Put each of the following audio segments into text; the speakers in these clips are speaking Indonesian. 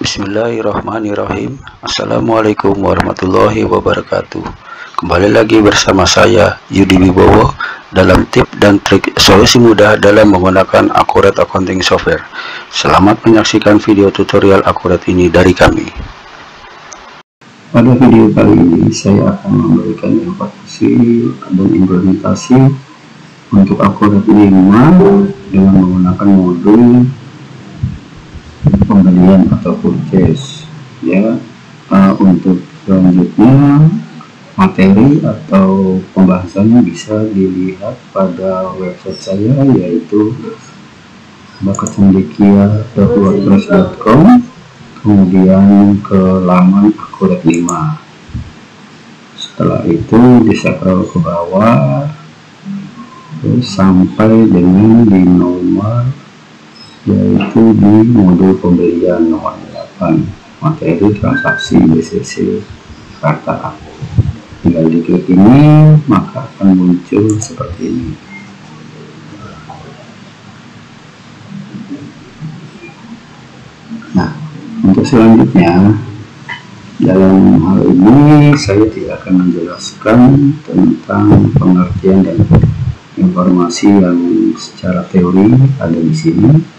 Bismillahirrahmanirrahim. Assalamualaikum warahmatullahi wabarakatuh. Kembali lagi bersama saya Yudi Wibowo dalam tips dan trik solusi mudah dalam menggunakan Accurate Accounting Software. Selamat menyaksikan video tutorial Accurate ini dari kami. Pada video kali ini saya akan memberikan informasi dan implementasi untuk Accurate 5 dengan menggunakan modul pembelian atau purchase ya. Untuk selanjutnya materi atau pembahasannya bisa dilihat pada website saya, yaitu bakatcendekia.wordpress.com, kemudian ke laman Accurate 5. Setelah itu di-scroll ke bawah sampai dengan di nomor, yaitu di modul pembelian nomor 8, materi transaksi BCC Jakarta. Tinggal diklik ini, maka akan muncul seperti ini. Nah, untuk selanjutnya dalam hal ini saya tidak akan menjelaskan tentang pengertian dan informasi yang secara teori ada di sini.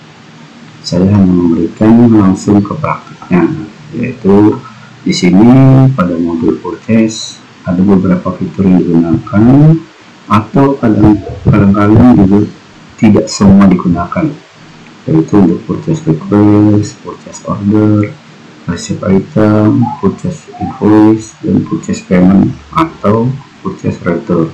Saya hanya memberikan langsung ke praktiknya, yaitu di sini pada modul purchase ada beberapa fitur yang digunakan, atau kadang-kadang juga tidak semua digunakan, yaitu untuk purchase request, purchase order, receipt item, purchase invoice, dan purchase payment atau purchase return.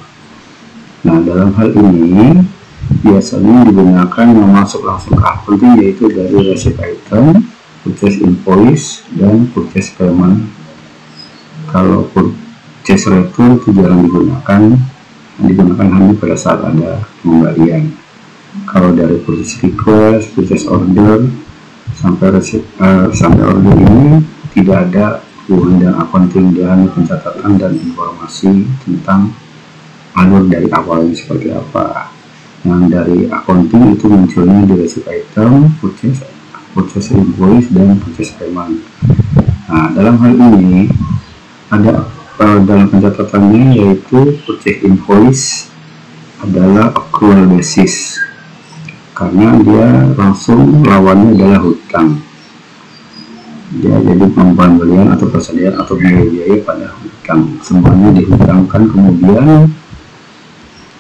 Nah, dalam hal ini biasanya digunakan memasuk langsung ke accounting, yaitu dari receipt item, purchase invoice, dan purchase payment. Kalau purchase return itu jarang digunakan hanya pada saat ada pembelian. Kalau dari purchase request, purchase order sampai order ini tidak ada hubungan dengan accounting, dia hanya pencatatan dan informasi tentang alur dari awalnya seperti apa. Yang dari accounting itu munculnya di receipt item, purchase invoice, dan purchase payment. Nah, dalam hal ini ada dalam pencatatannya, yaitu purchase invoice adalah accrual basis, karena dia langsung lawannya adalah hutang. Dia jadi pembelian atau persediaan atau biaya pada hutang, semuanya dihutangkan,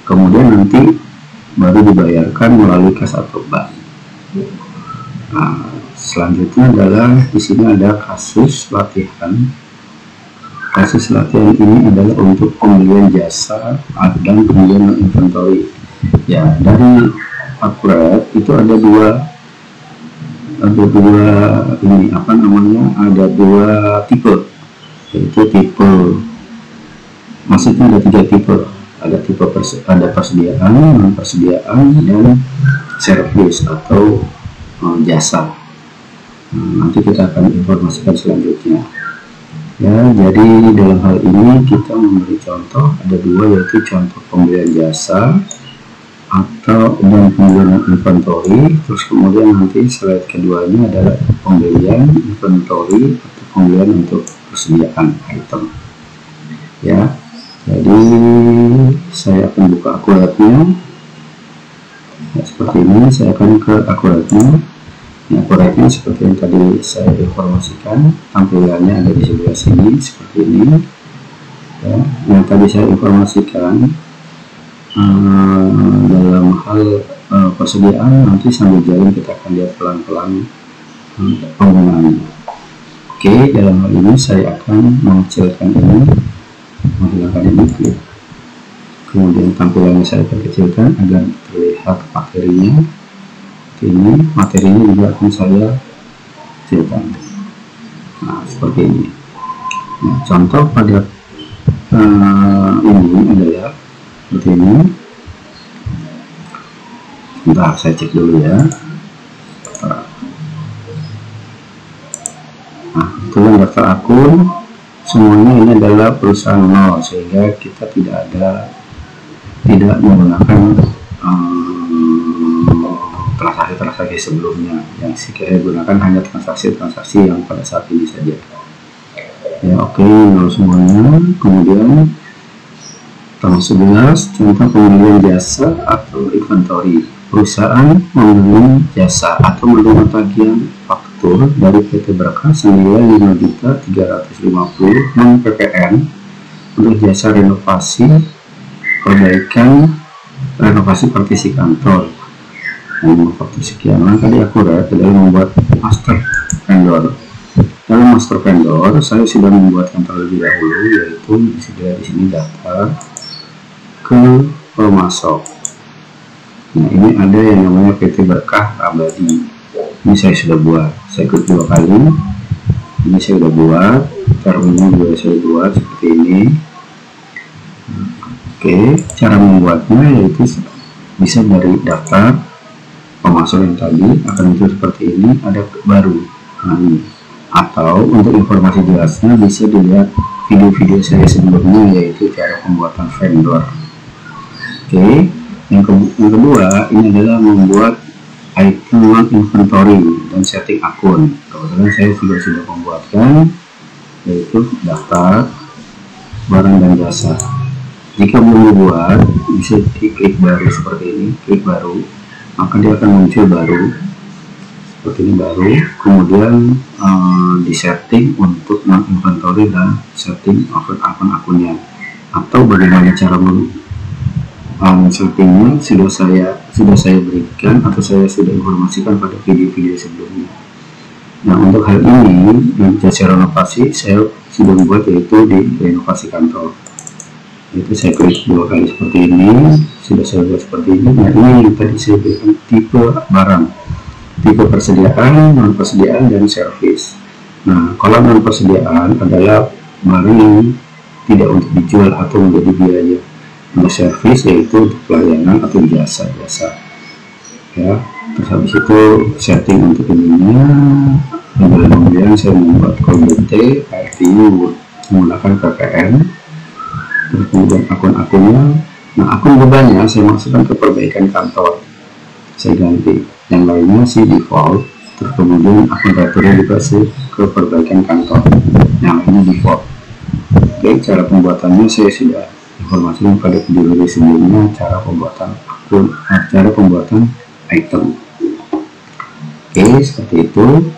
kemudian nanti baru dibayarkan melalui kas atau bank. Nah, selanjutnya adalah di sini ada kasus latihan. Kasus latihan ini adalah untuk pembelian jasa dan pembelian inventory. Ya, dari Accurate itu ada dua tipe, yaitu maksudnya ada 3 tipe. Ada tipe persediaan, non persediaan, dan service atau jasa. Nanti kita akan informasikan selanjutnya. Ya, jadi dalam hal ini kita memberi contoh, ada 2, yaitu contoh pembelian jasa dan pembelian inventory. Terus kemudian nanti slide keduanya adalah pembelian inventory atau pembelian untuk persediaan item. Ya, jadi saya akan buka Accurate-nya. Ya, seperti ini. Saya akan ke Accurate-nya. Accurate-nya seperti yang tadi saya informasikan, tampilannya ada di sebelah sini seperti ini. Ya, yang tadi saya informasikan dalam hal persediaan, nanti sambil jalan kita akan lihat pelan-pelan penggunaannya. Oke, dalam hal ini saya akan mengecilkan ini, menghilangkan ini, kemudian tampilannya saya akan kecilkan agar terlihat materinya. Ini materinya juga akan saya kecilkan. Nah, seperti ini. Nah, contoh pada ini adalah seperti ini. Bentar, saya cek dulu ya. Nah, itu yang daftar akun, semuanya ini adalah perusahaan nol, sehingga kita tidak menggunakan transaksi sebelumnya. Yang saya gunakan hanya transaksi yang pada saat ini saja. Ya, oke, nol semuanya. Kemudian tahun 11 contoh pembelian jasa atau inventory. Perusahaan membeli jasa atau menerima tagihan faktur dari PT Berkah senilai 5.350 non PPN untuk jasa renovasi partisi kantor. Faktur sekian. Langkah akurat adalah membuat master vendor. Dalam master vendor saya sudah membuat yang terlebih dahulu, yaitu disediakan di sini daftar ke pemasok. Nah, ini ada yang namanya PT Berkah Abadi. Ini saya sudah buat. Saya klik 2 kali. Ini saya sudah buat. Terumnya juga saya buat seperti ini. Oke, cara membuatnya yaitu bisa dari daftar pemasok yang tadi akan muncul seperti ini. Ada baru. Nah, ini. Atau untuk informasi jelasnya bisa dilihat video-video saya sebelumnya, yaitu cara pembuatan vendor. Oke. Yang kedua, ini adalah membuat item inventory dan setting akun. Kebetulan saya sudah membuatkan, yaitu daftar barang dan jasa. Jika belum dibuat, bisa diklik baru seperti ini, klik baru, maka dia akan muncul baru seperti ini, baru. Kemudian di setting untuk inventory dan setting akun-akunnya. Atau bagaimana cara settingnya sudah saya berikan atau saya sudah informasikan pada video-video sebelumnya. Nah, untuk hal ini jasa renovasi saya sudah membuat, yaitu di renovasi kantor. Itu saya klik 2 kali seperti ini, sudah saya buat seperti ini. Nah, ini yang tadi saya berikan tipe barang, tipe persediaan, non persediaan, dan servis. Nah, kalau non persediaan adalah barang yang tidak untuk dijual atau menjadi biaya. Untuk servis yaitu untuk pelayanan atau jasa-jasa. Ya, terus habis itu setting untuk ininya. Kemudian saya membuat kode T, RTU menggunakan PPN. Terus kemudian akun-akunnya. Nah, akun bebannya saya masukkan ke perbaikan kantor. Saya ganti. Yang lainnya sih default. Terus kemudian akun returnya dikasih ke perbaikan kantor. Yang ini default. Oke, cara pembuatannya saya sudah informasikan pada video sebelumnya, cara pembuatan akun, cara pembuatan item. Oke, seperti itu.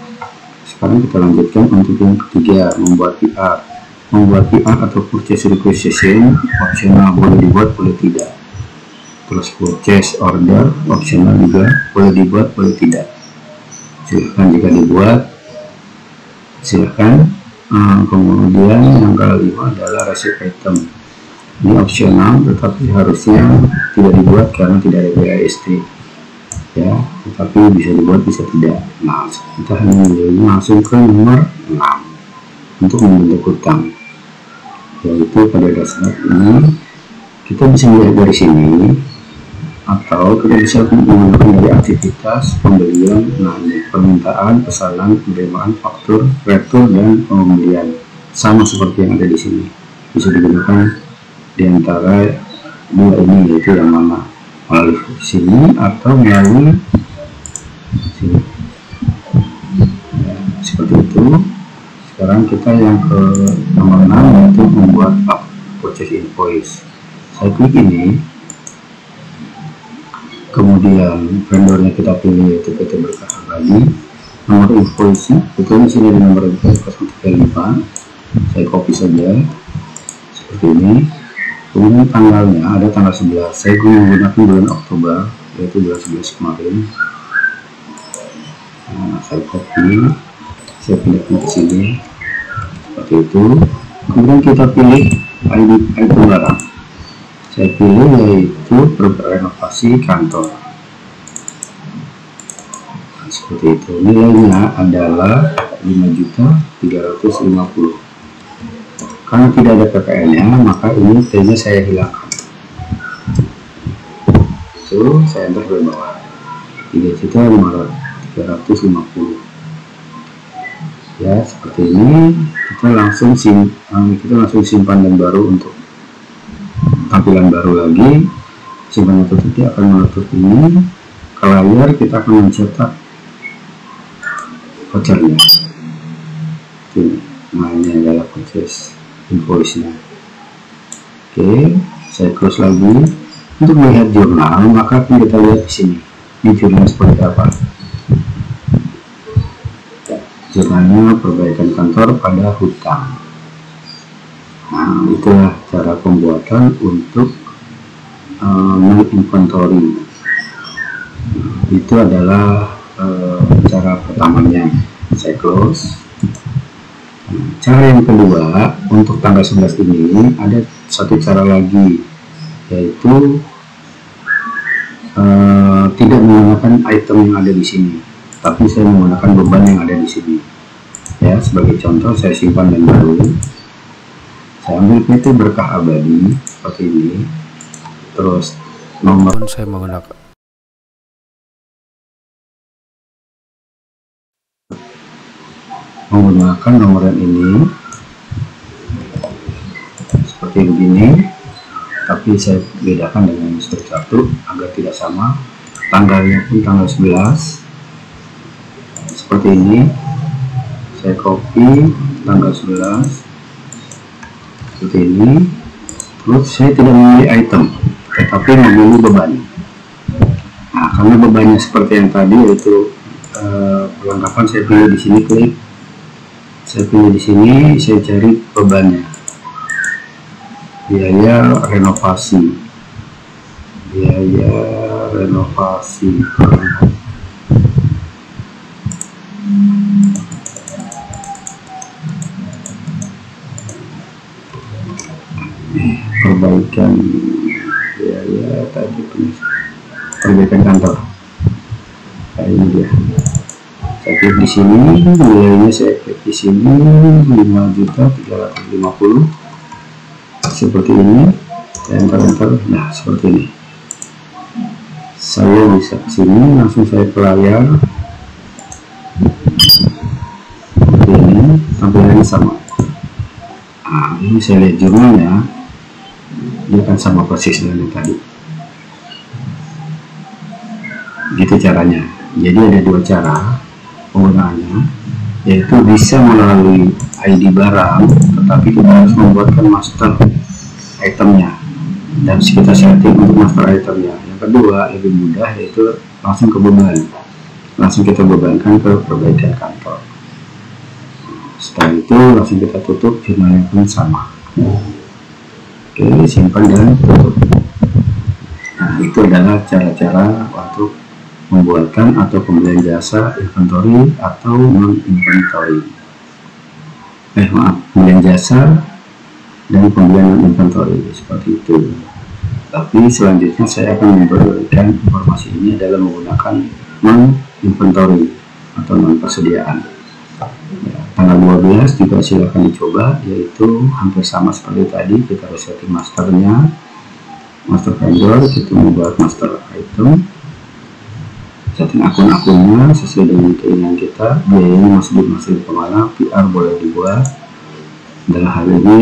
Sekarang kita lanjutkan untuk yang ketiga, membuat PR. Membuat PR atau purchase requisition optional, boleh dibuat boleh tidak. Terus purchase order optional juga, boleh dibuat boleh tidak. Silahkan jika dibuat, silahkan. Kemudian yang kelima adalah receipt item. Ini opsional, tetapi harusnya tidak dibuat karena tidak ada biaya ST. Ya, tetapi bisa dibuat bisa tidak. Nah, kita hanya langsung ke nomor 6 untuk membentuk hutang, yaitu pada dasar ini kita bisa melihat dari sini, atau kita bisa menggunakan dari aktivitas pembelian. Nah, ini permintaan, pesanan, penerimaan, faktur, retur, dan pembelian sama seperti yang ada di sini. Bisa digunakan di antara dua ini, yaitu yang mana, melalui sini atau melalui sini. Ya, seperti itu. Sekarang kita yang ke nomor 6, yaitu membuat purchase invoice. Saya klik ini, kemudian vendornya kita pilih, yaitu PT Berkah Abadi. Nomor invoice itu di sini ada nomor invoice 035. Saya copy saja seperti ini. Kemudian tanggalnya ada tanggal 11. Saya menggunakan bulan Oktober, yaitu bulan 11 kemarin. Nah, saya copy, saya pindahkan ke sini seperti itu. Kemudian kita pilih item barang. Saya pilih yaitu renovasi kantor. Nah, seperti itu. Nilainya adalah 5.350. Karena tidak ada PPN-nya, maka ini T-nya saya hilangkan. Itu saya enter ke bawah. 3.350. Ya, seperti ini. Kita langsung simpan dan baru untuk tampilan baru lagi. Simpan tutup, dia akan menutup ini. ke layar, kita akan mencetak vouchernya. Nah, ini adalah purchase invoice-nya. Oke, saya close lagi. Untuk melihat jurnal, maka akan kita lihat di sini. Ini jurnal seperti apa? Jurnalnya perbaikan kantor pada hutang. Nah, itulah cara pembuatan untuk menginventory. Itu adalah cara pertamanya. Saya close. Cara yang kedua, untuk tanggal 11 ini ada satu cara lagi, yaitu tidak menggunakan item yang ada di sini, tapi saya menggunakan beban yang ada di sini. Ya, sebagai contoh, saya simpan dan baru. Saya ambil PT Berkah Abadi seperti ini. Terus nomor saya menggunakan nomor yang ini seperti begini, tapi saya bedakan dengan strip 1 agar tidak sama. Tanggalnya pun tanggal 11 seperti ini. Saya copy tanggal 11 seperti ini. Terus saya tidak memilih item, tetapi memilih beban. Nah, karena bebannya seperti yang tadi, yaitu perlengkapan, saya pilih di sini, klik. Saya pilih di sini, saya cari bebannya. Biaya renovasi. Perbaikan biaya tadi, perbaikan kantor. Nah, ini dia. Saya klik di sini, biayanya saya klik di sini 5.350.000 seperti ini. Saya enter. Nah, seperti ini. Saya bisa ke sini, langsung saya ke layar. Seperti ini, tampilannya sama. Nah, ini saya lihat jurnalnya, dia akan sama persis dengan yang tadi. Gitu caranya. Jadi ada dua cara penggunaannya, yaitu bisa melalui ID barang, tetapi kita harus membuatkan master itemnya dan kita setting untuk master itemnya. Yang kedua lebih mudah, yaitu langsung ke beban, langsung kita bebankan ke perbaikan kantor. Setelah itu langsung kita tutup, jurnalnya pun sama. Oke, simpan dan tutup. Nah, itu adalah cara-cara untuk membuatkan atau pembelian jasa inventory atau non-inventory. Pembelian jasa dan pembelian non-inventory, seperti itu. Tapi selanjutnya saya akan memberikan informasi ini adalah menggunakan non-inventory atau non-persediaan. Ya, tanggal 12 juga silakan dicoba, yaitu hampir sama seperti tadi. Kita harus setting masternya, master vendor, kita membuat master item, setting akun-akunnya sesuai dengan keinginan kita, biayanya masuk kemana, PR boleh dibuat. Dalam hal ini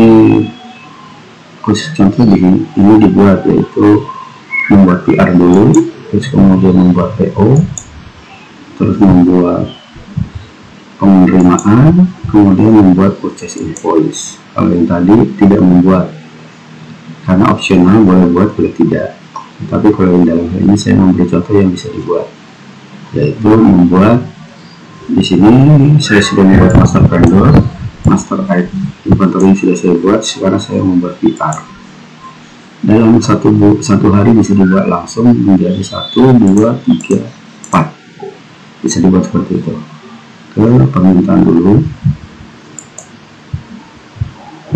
khusus contoh ini dibuat, yaitu membuat PR dulu, terus kemudian membuat PO, terus membuat penerimaan, kemudian membuat purchase invoice. Kalau yang tadi tidak membuat, karena opsional, boleh buat boleh tidak. Tapi kalau yang dalam hal ini saya memberi contoh yang bisa dibuat, yaitu membuat di sini saya sudah membuat master vendor, master inventory sudah saya buat. Sekarang saya membuat PR. Dalam satu hari bisa dibuat langsung menjadi 1, 2, 3, 4. Bisa dibuat seperti itu. Ke permintaan dulu,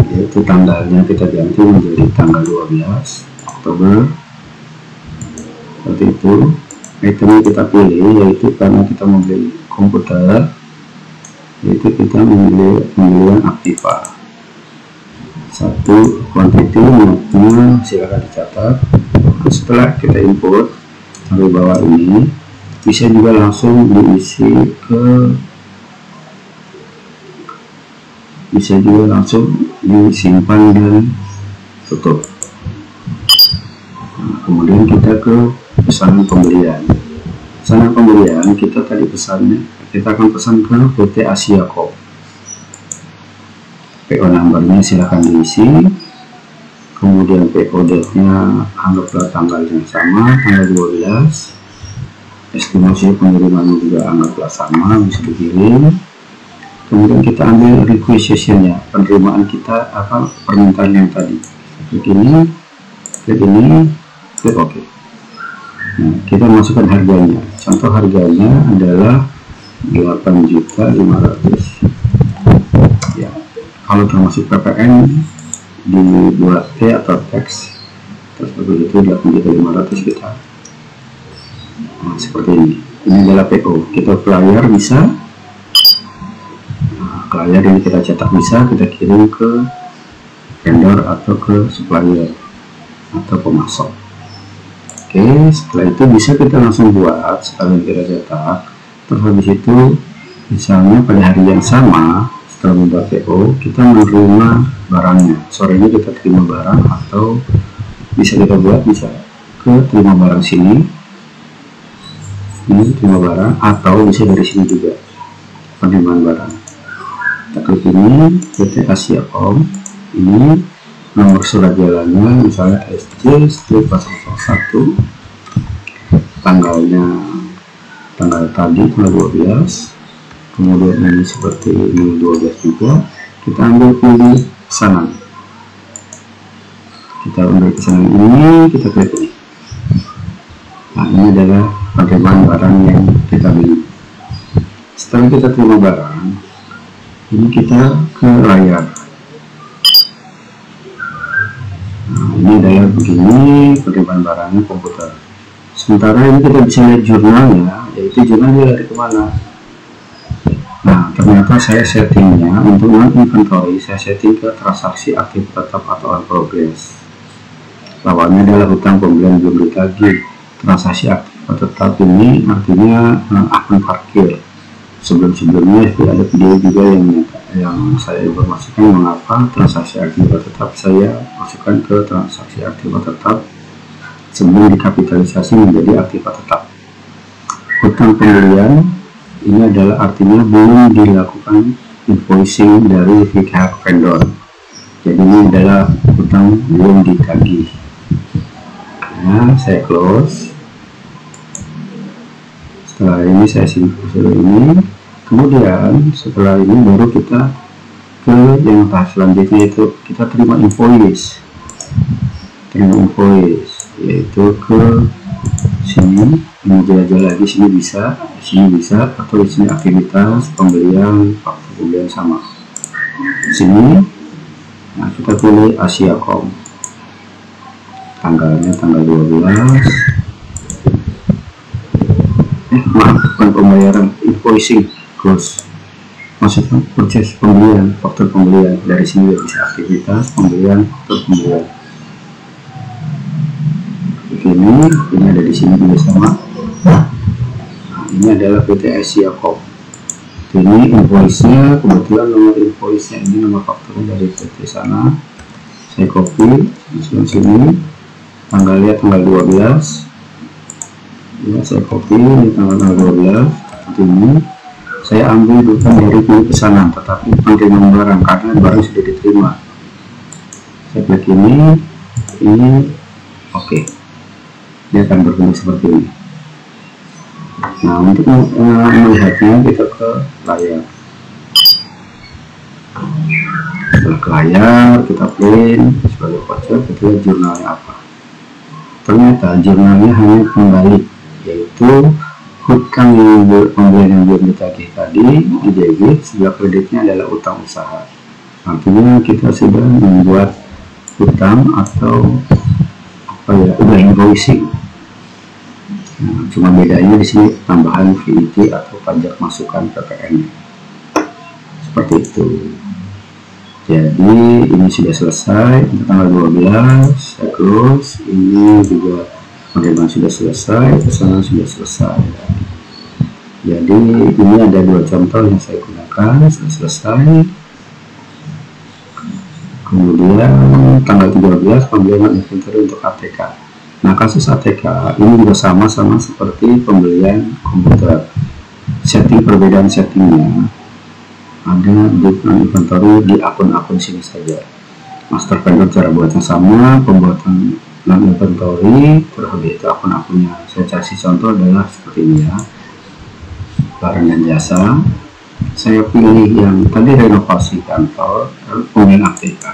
yaitu tanggalnya kita ganti menjadi tanggal 12 Oktober, seperti itu. Itemnya kita pilih, yaitu karena kita membeli komputer, yaitu kita memilih pembelian Aktiva. 1 quantity, notnya silakan dicatat. Setelah kita input sampai bawah ini, bisa juga langsung diisi bisa juga langsung disimpan dan tutup. Nah, kemudian kita ke pesanan pembelian. Pesanan pembelian kita tadi pesannya, kita akan pesan ke PT Asia Corp. PO numbernya silahkan diisi, kemudian PO-nya anggaplah tanggal yang sama, tanggal 12, estimasi pengirimannya juga anggaplah sama, bisa dikirim. Kemudian kita ambil requisitionnya, penerimaan kita apa permintaan yang tadi, klik ini, klik OK. Nah, kita masukkan harganya. Contoh harganya adalah 8.500.000. Ya, kalau termasuk PPN dibuat T atau teks, terus begitu 8.500 kita. Nah, seperti ini. Ini adalah PO. Kita flyer bisa. Nah, flyer yang kita cetak bisa kita kirim ke vendor atau ke supplier atau pemasok. Oke, setelah itu bisa kita langsung buat sekalian kita cetak. Terus habis itu misalnya pada hari yang sama setelah membuat PO kita menerima barangnya, sorenya kita terima barang, atau bisa kita buat bisa ke terima barang sini, ini terima barang, atau bisa dari sini juga penerimaan barang. Kita klik ini PT Asia Corp, ini nomor surat jalannya misalnya SC strip 001, tanggal tadi tanggal 12, kemudian ini seperti ini 12 juga. Kita ambil pilih pesanan, kita ambil pesanan ini, kita klik ini. Nah, ini adalah penerimaan barang yang kita beli. Setelah kita terima barang, ini kita ke layar. Nah, ini adalah begini penerimaan barangnya komputer. Sementara ini kita bisa lihat jurnalnya, yaitu jurnalnya dari kemana. Nah, ternyata saya settingnya untuk non-inventory, saya setting ke transaksi aktif tetap atau on progress. Lawannya adalah hutang pembelian belum ditagih. Transaksi aktif tetap ini artinya akun parkir. Sebelum-sebelumnya ada video juga yang saya informasikan mengapa transaksi aktif tetap saya masukkan ke transaksi aktif tetap sebelum dikapitalisasi menjadi aktif tetap. Hutang pembelian ini adalah artinya belum dilakukan invoicing dari pihak vendor, jadi ini adalah hutang belum ditagih. Nah, saya close. Setelah ini saya simpan ini. Kemudian setelah ini baru kita ke yang tahap selanjutnya, itu kita terima invoice. Yaitu ke sini, ini jelajah lagi, sini bisa, atau di sini aktivitas pembelian, faktur pembelian sama. Sini, nah kita pilih Asia Corp. Tanggalnya tanggal 12. Maaf, bukan pembayaran, invoicing. Close, maksudnya proses pembelian, faktur pembelian. Dari sini bisa aktivitas pembelian, faktur pembelian. Ini ada di sini juga sama. Nah, ini adalah PT Asia Corp. Ini invoice-nya, kebetulan nomor invoice-nya ini nomor fakturnya dari PT sana. Saya copy, masukkan sini. Tanggalnya tanggal 12. Ya, saya copy ini tanggal 12. Seperti ini. Saya ambil bukan dari pesanan, tetapi penerimaan barang karena barang sudah diterima. Saya klik ini oke. Dia akan berbentuk seperti ini. Nah, untuk melihatnya kita ke layar. Setelah ke layar, kita print sebagai voucher, kita lihat jurnalnya apa. Ternyata jurnalnya hanya kembali, yaitu hutang pembelian yang belum ditagih tadi di debit, sebelah kreditnya adalah utang usaha. Artinya kita sudah membuat hutang atau udah invoicing. Nah, cuma bedanya di sini tambahan VAT atau pajak masukan PPN. Seperti itu. Jadi ini sudah selesai untuk tanggal 12, saya close. Ini juga penerimaan sudah selesai, pesanan sudah selesai. Jadi ini ada dua contoh yang saya gunakan, sudah selesai. Kemudian tanggal 13 pembelian inventory untuk ATK. Nah, kasus ATK ini juga sama seperti pembelian komputer. Setting, perbedaan settingnya ada di inventory di akun-akun sini saja. Master vendor cara buatnya sama, pembuatan non-inventory, terus itu akun-akunnya. Saya kasih contoh adalah seperti ini ya, barang dan jasa. Saya pilih yang tadi renovasi kantor, kemudian ATK.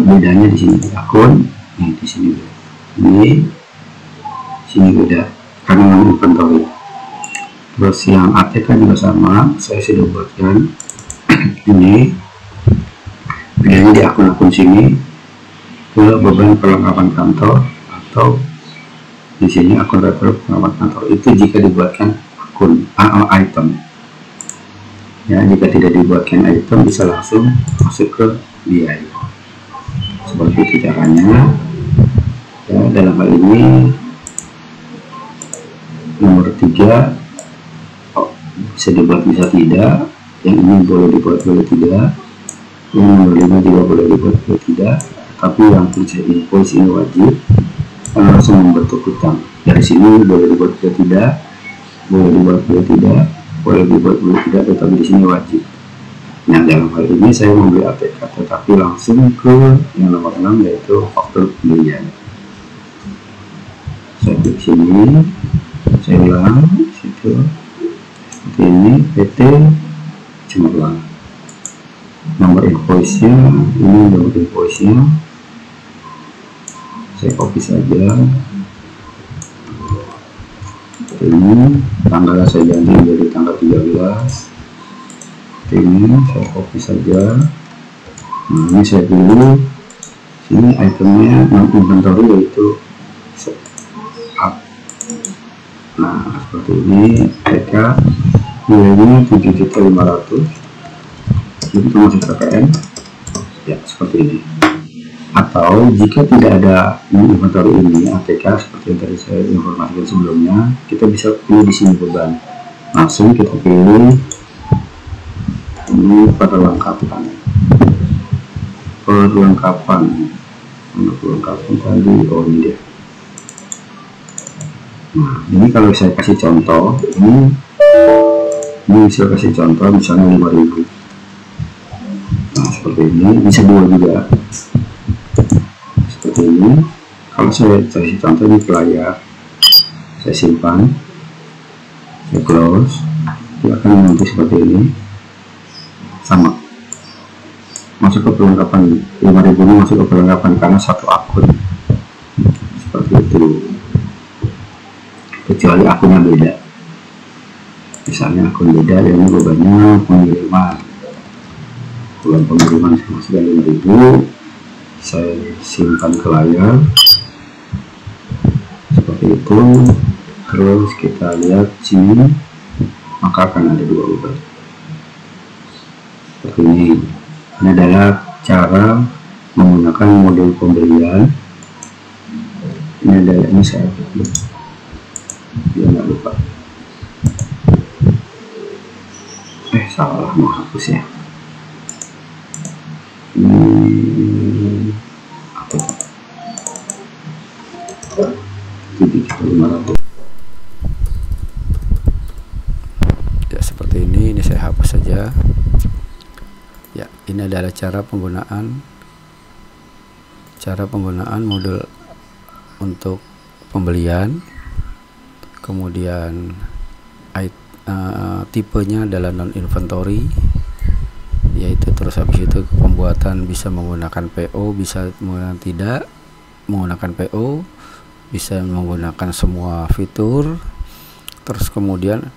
Bedanya di sini akun, ini di sini beda. Ini sini beda karena non-inventory. Terus yang ATK juga sama, saya sudah buatkan ini bedanya di akun-akun sini ke beban perlengkapan kantor, atau di sini akun refer perlengkapan kantor. Itu jika dibuatkan akun item ya. Jika tidak dibuatkan item bisa langsung masuk ke biaya. Seperti itu caranya ya. Dalam hal ini nomor 3 bisa dibuat bisa tidak, yang ini boleh dibuat boleh tidak, yang nomor 5 juga boleh dibuat boleh tidak, tapi yang purchase invoice ini wajib karena langsung membentuk hutang. Dari sini boleh dibuat boleh tidak, boleh dibuat boleh tidak, boleh dibuat boleh tidak, tetapi di sini wajib. Nah, dalam hal ini saya membeli ATK tetapi langsung ke yang nomor 6 yaitu faktur pembelian. Saya klik sini, saya ulang situ seperti ini, PT cemerlang. Nomor invoice nya ini, nomor invoice nya saya copy saja seperti ini. Tanggalnya saya ganti menjadi tanggal 13 seperti ini, saya copy saja. Nah, ini saya pilih sini itemnya non inventory yaitu up. Nah, seperti ini TK nilainya 7.500.000 itu masuk PPN ya, seperti ini. Atau jika tidak ada inventory ini ATK seperti yang tadi saya informasikan sebelumnya, kita bisa pilih di sini beban, langsung kita pilih ini perlengkapan tadi. Oh, ini dia. Nah, ini kalau saya kasih contoh, ini saya kasih contoh misalnya 5.000. Nah, seperti ini, bisa 2 juga seperti ini. Kalau saya kasih contoh ini ke layar, saya simpan, saya close, dia akan nanti seperti ini, sama masuk ke perlengkapan. 5.000 ini masuk ke perlengkapan karena satu akun, seperti itu. Kecuali akunnya beda, misalnya akun beda, yang bebannya pengiriman, bulan pengiriman saya masukkan 5.000, saya simpan ke layar seperti itu. Terus kita lihat sini, maka akan ada 2 beban seperti ini. Ini adalah cara menggunakan model pembelian. Ini adalah, ini saya biar nggak lupa. Salah, mau hapus ya. Ini apa? 7.500. Ya, seperti ini saya hapus saja. Ya, ini adalah cara penggunaan modul untuk pembelian. Kemudian tipenya adalah non inventory, yaitu terus habis itu pembuatan bisa menggunakan PO, bisa menggunakan tidak menggunakan PO, bisa menggunakan semua fitur. Terus kemudian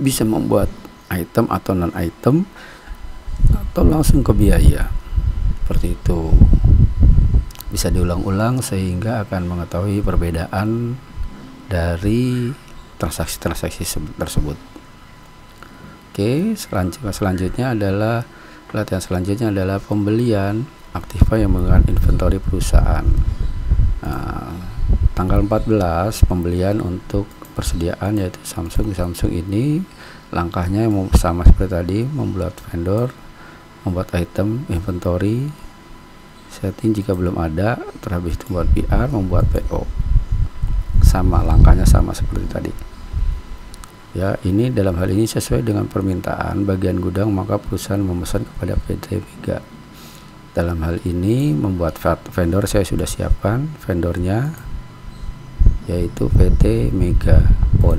bisa membuat item atau non item, atau langsung ke biaya. Seperti itu, bisa diulang-ulang sehingga akan mengetahui perbedaan dari transaksi-transaksi tersebut. Oke, selanjutnya adalah pelatihan selanjutnya adalah pembelian aktiva yang menggunakan inventory perusahaan. Nah, tanggal 14 pembelian untuk persediaan yaitu Samsung ini langkahnya sama seperti tadi, membuat vendor, membuat item inventory, setting jika belum ada. Terhabis itu buat PR, membuat PO, sama langkahnya sama seperti tadi ya. Ini dalam hal ini sesuai dengan permintaan bagian gudang, maka perusahaan memesan kepada PT Mega. Dalam hal ini membuat vendor saya sudah siapkan vendornya, yaitu PT Mega Pon.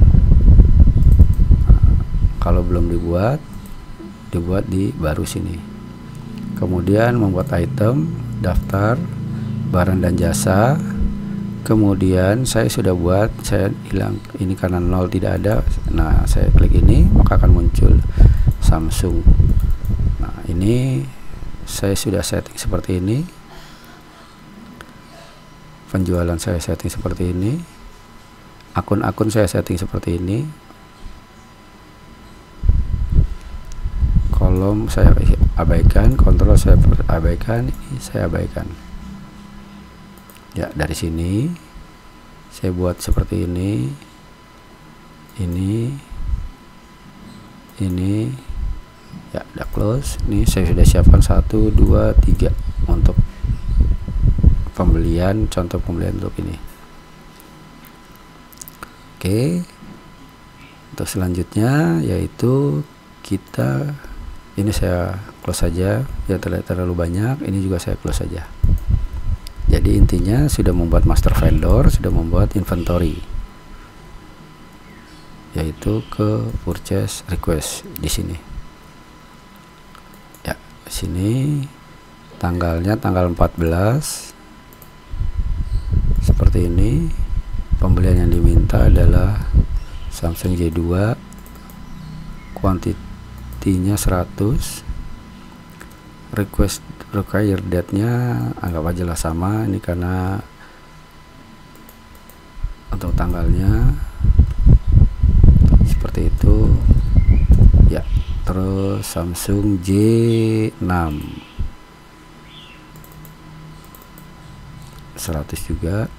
Kalau belum dibuat di baru sini. Kemudian membuat item, daftar barang dan jasa. Kemudian saya sudah buat, saya hilang ini karena 0 tidak ada. Nah, saya klik ini, maka akan muncul Samsung. Nah, ini saya sudah setting seperti ini. Penjualan saya setting seperti ini. Akun-akun saya setting seperti ini. Kolom saya abaikan, kontrol saya abaikan, ini saya abaikan. Ya, dari sini saya buat seperti ini ya, udah close. Ini saya sudah siapkan 1 2 3 untuk pembelian, contoh pembelian untuk ini. Oke, untuk selanjutnya yaitu kita, ini saya close saja ya, terlalu banyak. Ini juga saya close saja. Jadi intinya sudah membuat master vendor, sudah membuat inventory, yaitu ke purchase request di sini. Ya, sini tanggalnya tanggal 14 seperti ini. Pembelian yang diminta adalah Samsung J2, kuantitinya 100, request require date-nya anggap aja lah sama, ini karena untuk tanggalnya seperti itu ya. Terus Samsung J6 100 juga.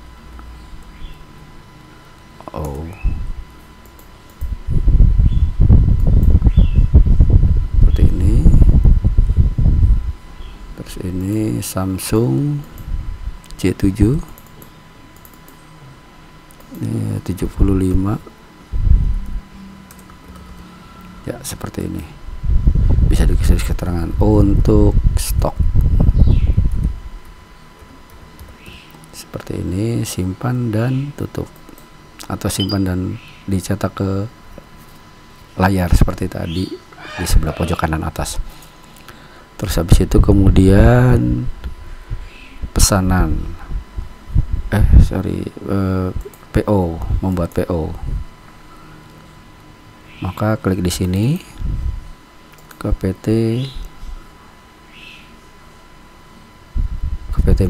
Oh, seperti ini. Terus ini Samsung J7 ini 75 ya, seperti ini. Bisa dikasih keterangan untuk stok seperti ini, simpan dan tutup, atau simpan dan dicetak ke layar seperti tadi di sebelah pojok kanan atas. Terus habis itu kemudian pesanan PO, membuat PO. Maka klik di sini ke PT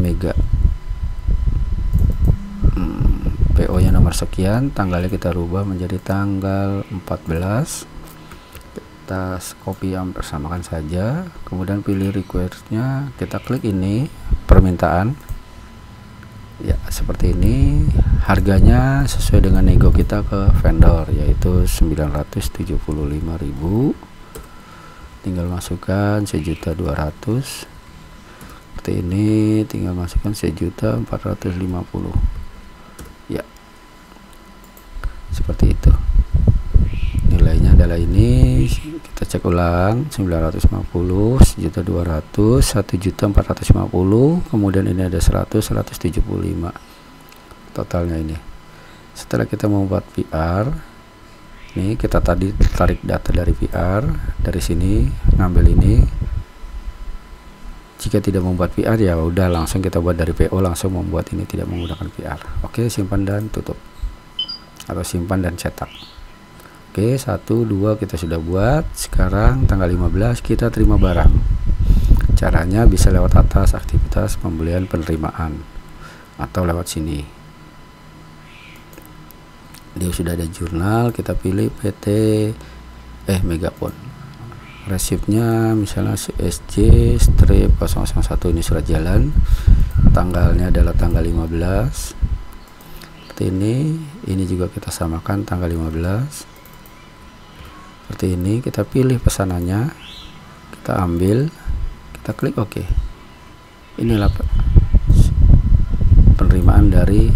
Mega. PO nya nomor sekian, tanggalnya kita rubah menjadi tanggal 14. Kita copy yang bersamakan saja, kemudian pilih requestnya, kita klik ini permintaan ya, seperti ini. Harganya sesuai dengan nego kita ke vendor, yaitu 975.000. Tinggal masukkan 1.200.000 seperti ini, tinggal masukkan 1.450.000 ya, seperti itu. Nilainya adalah ini, kita cek ulang 950, 1.200.000, 1.450.000, kemudian ini ada 175 totalnya ini. Setelah kita membuat PR, ini kita tadi tarik data dari PR, dari sini ngambil ini. Jika tidak membuat PR ya udah langsung kita buat dari PO, langsung membuat ini tidak menggunakan PR. Oke, simpan dan tutup atau simpan dan cetak. Oke, 1 2 kita sudah buat. Sekarang tanggal 15 kita terima barang. Caranya bisa lewat atas aktivitas pembelian penerimaan atau lewat sini. Dia sudah ada jurnal, kita pilih PT Megapon. Resipnya misalnya CSJ strip 001, ini surat jalan, tanggalnya adalah tanggal 15 seperti ini juga kita samakan tanggal 15 seperti ini. Kita pilih pesanannya, kita ambil, kita klik OK. inilah penerimaan dari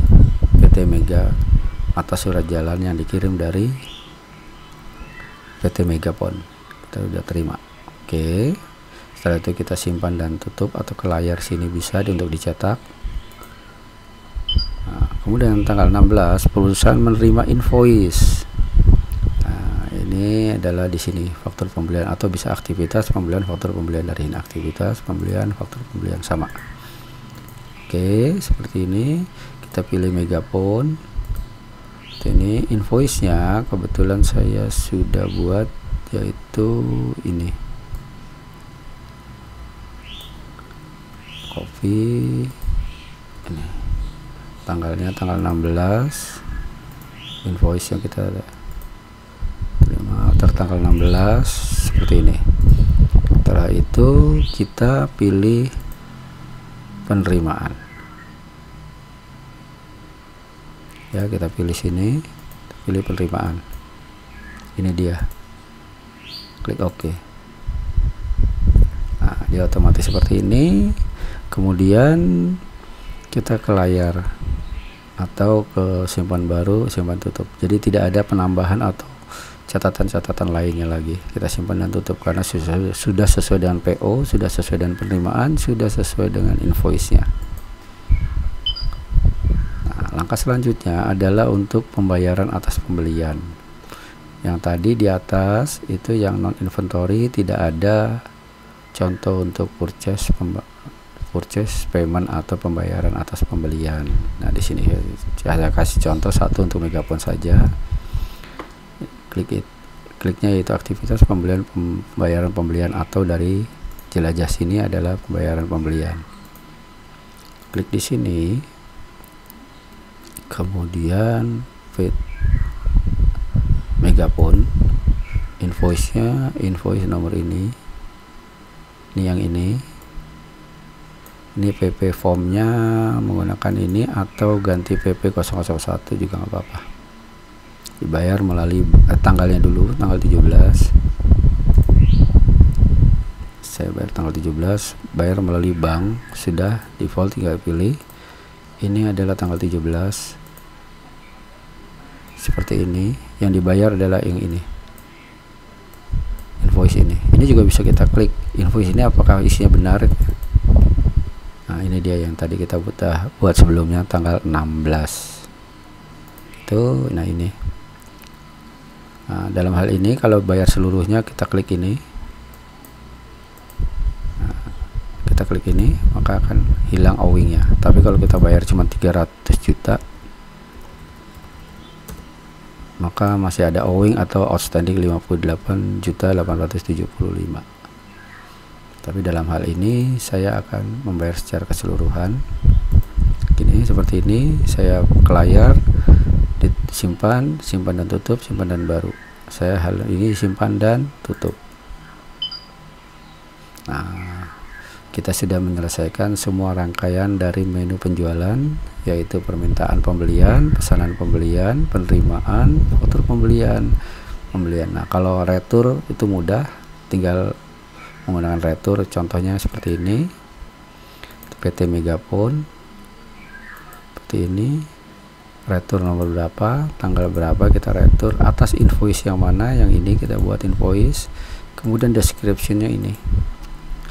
PT Mega atas surat jalan yang dikirim dari PT Megapon. Kita udah terima. Oke, setelah itu kita simpan dan tutup atau ke layar sini bisa untuk dicetak. Nah, kemudian tanggal 16 perusahaan menerima invoice. Nah, ini adalah di sini faktur pembelian atau bisa aktivitas pembelian, faktur pembelian dari ini, aktivitas pembelian, faktur pembelian sama. Oke, seperti ini. Kita pilih Megapon. Ini invoice-nya kebetulan saya sudah buat, yaitu ini. Copy ini. Tanggalnya tanggal 16. Invoice yang kita terima tertanggal 16 seperti ini. Setelah itu kita pilih penerimaan. Ya, kita pilih sini, pilih penerimaan. Ini dia. Klik OK. Nah, dia otomatis seperti ini. Kemudian kita ke layar atau ke simpan baru, simpan tutup. Jadi tidak ada penambahan atau catatan-catatan lainnya lagi. Kita simpan dan tutup karena sudah sesuai dengan PO, sudah sesuai dengan penerimaan, sudah sesuai dengan invoice-nya. Langkah selanjutnya adalah untuk pembayaran atas pembelian. Yang tadi di atas itu yang non inventory, tidak ada contoh untuk purchase payment atau pembayaran atas pembelian. Nah, di sini saya kasih contoh satu untuk Megapon saja. Kliknya yaitu aktivitas pembelian, pembayaran pembelian, atau dari jelajah sini adalah pembayaran pembelian. Klik di sini. Kemudian Megapon, invoice-nya, invoice nomor ini yang ini PP formnya menggunakan ini atau ganti PP 001 juga nggak apa-apa. Dibayar melalui tanggalnya dulu, tanggal 17. Saya bayar tanggal 17, bayar melalui bank, sudah default, tinggal pilih. Ini adalah tanggal 17. Seperti ini, yang dibayar adalah yang ini, invoice ini. Ini juga bisa kita klik invoice ini apakah isinya benar. Nah, ini dia yang tadi kita buat sebelumnya tanggal 16 itu. Nah, ini. Nah, dalam hal ini kalau bayar seluruhnya kita klik ini. Nah, kita klik ini maka akan hilang owingnya. Tapi kalau kita bayar cuma 300 juta maka masih ada owing atau outstanding 58.875. Tapi dalam hal ini saya akan membayar secara keseluruhan. Gini, seperti ini. Saya ke layar, disimpan, simpan dan tutup, simpan dan baru. Saya hal ini simpan dan tutup. Nah, kita sudah menyelesaikan semua rangkaian dari menu penjualan, yaitu permintaan pembelian, pesanan pembelian, penerimaan, faktur pembelian. Nah, kalau retur itu mudah, tinggal menggunakan retur. Contohnya seperti ini, PT Megapon, seperti ini, retur nomor berapa, tanggal berapa, kita retur atas invoice yang mana, yang ini kita buat invoice. Kemudian description-nya ini,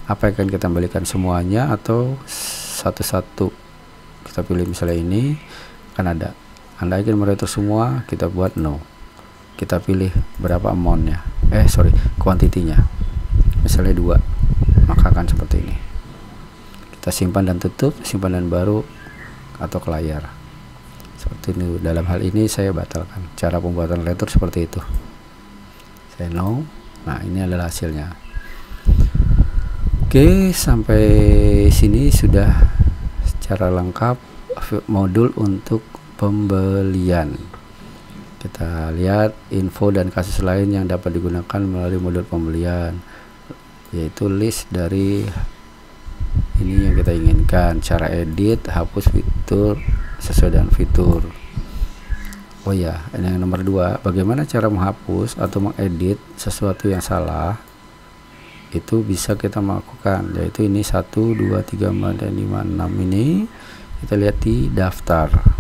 apa yang akan kita kembalikan, semuanya atau satu-satu. Kita pilih misalnya ini, kan ada, Anda ingin meretur semua, kita buat no. Kita pilih berapa amount-nya, kuantitinya, misalnya 2, maka akan seperti ini. Kita simpan dan tutup, simpan dan baru, atau ke layar. Seperti ini. Dalam hal ini saya batalkan. Cara pembuatan retur seperti itu. Saya no. Nah, ini adalah hasilnya. Oke, sampai sini sudah secara lengkap modul untuk pembelian. Kita lihat info dan kasus lain yang dapat digunakan melalui modul pembelian, yaitu list dari ini yang kita inginkan, cara edit, hapus fitur sesuai dengan fitur. Oh ya, ini yang nomor 2, bagaimana cara menghapus atau mengedit sesuatu yang salah itu bisa kita melakukan, yaitu ini 1 2 3 4 5 6 ini kita lihat di daftar.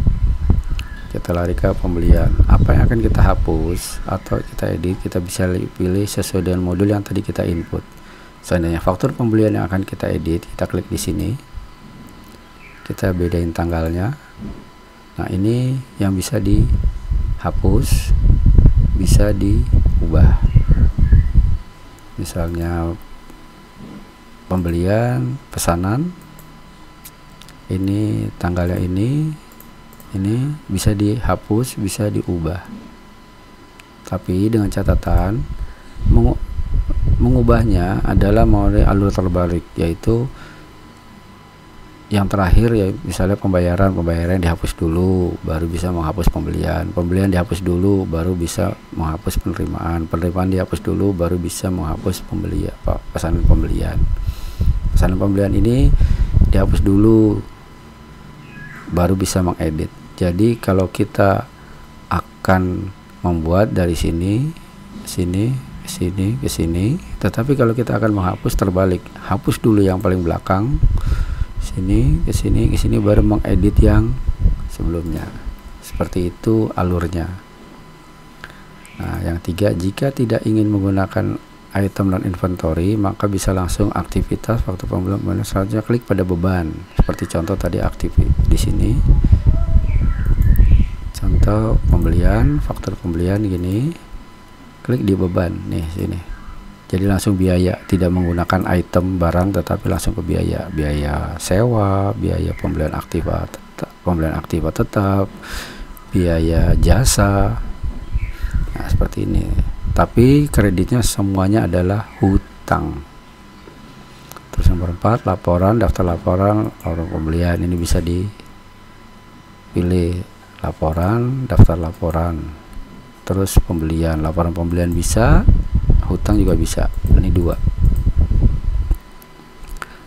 Kita lari ke pembelian, apa yang akan kita hapus atau kita edit, kita bisa pilih sesuai dengan modul yang tadi kita input. Seandainya faktur pembelian yang akan kita edit, kita klik di sini, kita bedain tanggalnya. Nah, ini yang bisa dihapus, bisa diubah. Misalnya pembelian pesanan, ini tanggalnya ini bisa dihapus, bisa diubah. Tapi dengan catatan mengubahnya adalah melalui alur terbalik, yaitu yang terakhir ya, misalnya pembayaran dihapus dulu baru bisa menghapus pembelian dihapus dulu baru bisa menghapus penerimaan dihapus dulu baru bisa menghapus pesanan pembelian ini dihapus dulu baru bisa mengedit. Jadi kalau kita akan membuat dari sini ke sini, tetapi kalau kita akan menghapus terbalik, hapus dulu yang paling belakang, sini ke sini baru mengedit yang sebelumnya. Seperti itu alurnya. Nah, yang 3, jika tidak ingin menggunakan item dan inventory, maka bisa langsung aktivitas waktu pembelian. Selanjutnya klik pada beban, seperti contoh tadi aktif di sini. Contoh pembelian, faktur pembelian gini, klik di beban nih sini. Jadi langsung biaya, tidak menggunakan item barang tetapi langsung ke biaya sewa, biaya pembelian aktiva tetap, biaya jasa. Nah, seperti ini. Tapi kreditnya semuanya adalah hutang. Terus nomor 4, laporan, daftar laporan pembelian. Ini bisa dipilih laporan, daftar laporan. Terus pembelian, laporan pembelian bisa, hutang juga bisa. Ini 2.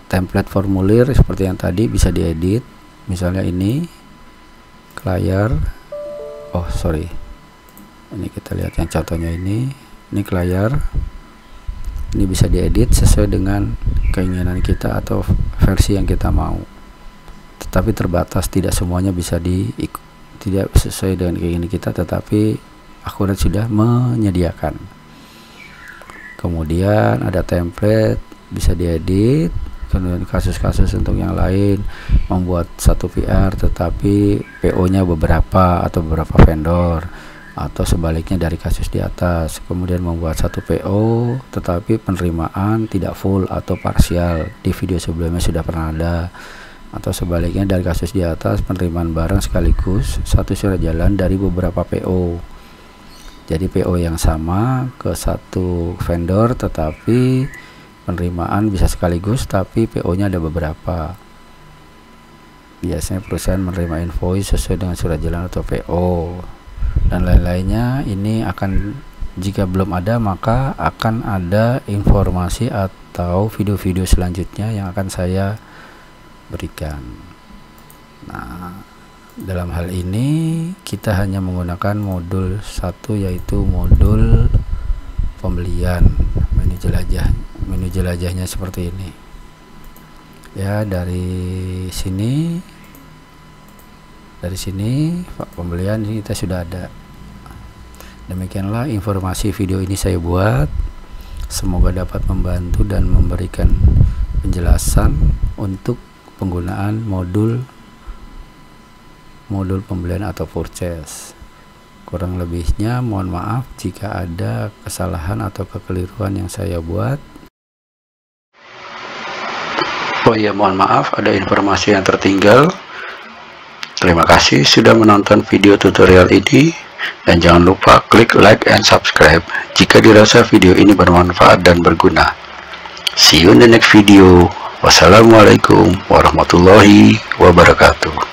Template formulir seperti yang tadi bisa diedit. Misalnya ini ke layar. Oh sorry, ini kita lihat yang contohnya ini ke layar. Ini bisa diedit sesuai dengan keinginan kita atau versi yang kita mau, tetapi terbatas, tidak semuanya bisa tidak sesuai dengan keinginan kita, tetapi Akurat sudah menyediakan. Kemudian ada template, bisa diedit. Kemudian kasus-kasus untuk yang lain, membuat satu PR tetapi PO nya beberapa atau beberapa vendor, atau sebaliknya dari kasus di atas. Kemudian membuat satu PO tetapi penerimaan tidak full atau parsial, di video sebelumnya sudah pernah ada. Atau sebaliknya dari kasus di atas, penerimaan barang sekaligus satu surat jalan dari beberapa PO. Jadi PO yang sama ke satu vendor tetapi penerimaan bisa sekaligus tapi PO nya ada beberapa. Biasanya perusahaan menerima invoice sesuai dengan surat jalan atau PO dan lain-lainnya. Ini akan, jika belum ada maka akan ada informasi atau video-video selanjutnya yang akan saya berikan. Nah, dalam hal ini kita hanya menggunakan modul 1, yaitu modul pembelian. Menu jelajahnya seperti ini ya. Dari sini pembelian ini kita sudah ada. Demikianlah informasi video ini saya buat, semoga dapat membantu dan memberikan penjelasan untuk penggunaan modul pembelian atau purchase. Kurang lebihnya mohon maaf jika ada kesalahan atau kekeliruan yang saya buat. Oh iya, mohon maaf ada informasi yang tertinggal. Terima kasih sudah menonton video tutorial ini, dan jangan lupa klik like and subscribe jika dirasa video ini bermanfaat dan berguna. See you in the next video. Wassalamualaikum warahmatullahi wabarakatuh.